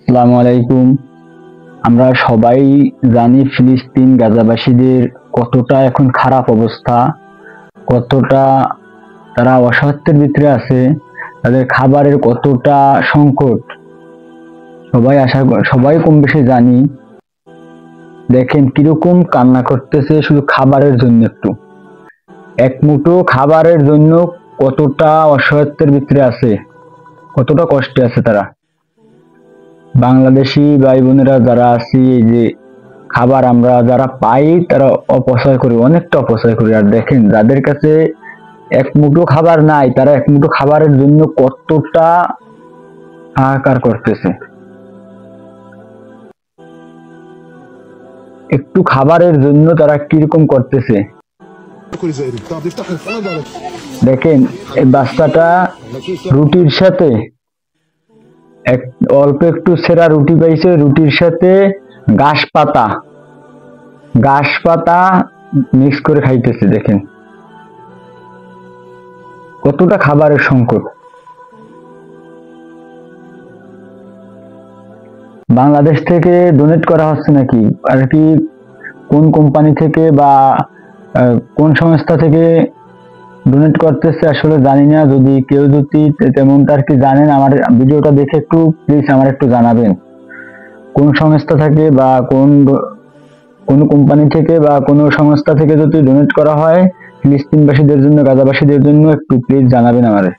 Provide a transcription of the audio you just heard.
আসসালামু আলাইকুম। আমরা সবাই জানি ফিলিস্তিন গাজাবাসীদের কতটা এখন খারাপ অবস্থা, কতটা তারা অসহায়ত্বের ভিতরে আছে, তাদের খাবারের কতটা সংকট সবাই কম বেশি জানি। দেখেন কিরকম কান্না করতেছে শুধু খাবারের জন্য, একটু এক মুঠো খাবারের জন্য কতটা অসহায়ত্বের ভিতরে আছে, কতটা কষ্টে আছে তারা। বাংলাদেশি ভাই বোনেরা যারা আছি, এই যে খাবার আমরা যারা পাই তারা অপচয় করি, অনেকটা অপচয় করি। আর দেখেন যাদের কাছে এক মুঠো খাবার নাই, তারা এক মুঠো খাবারের জন্য কতটা হাহাকার করতেছে। একটু খাবারের জন্য তারা কিরকম করতেছে দেখেন। এই বাচ্চাটা রুটির সাথে অল্প একটু সেরা রুটি পাইছে, রুটির সাথে ঘাস পাতা মিক্স করে খাইতেছে। দেখেন কতটা খাবারের সংকট। বাংলাদেশ থেকে ডোনেট করা হচ্ছে নাকি আর কি, কোন কোম্পানি থেকে বা কোন সংস্থা থেকে ডোনেট করতেছে আসলে জানি না। যদি কেউ তেমনটা আর কি জানেন, আমার ভিডিওটা দেখে একটু প্লিজ আমার একটু জানাবেন কোন সংস্থা থেকে বা কোন কোম্পানি থেকে বা কোন সংস্থা থেকে যদি ডোনেট করা হয় ফিলিস্তিনবাসীদের জন্য, গাজাবাসীদের জন্য, একটু প্লিজ জানাবেন আমারে।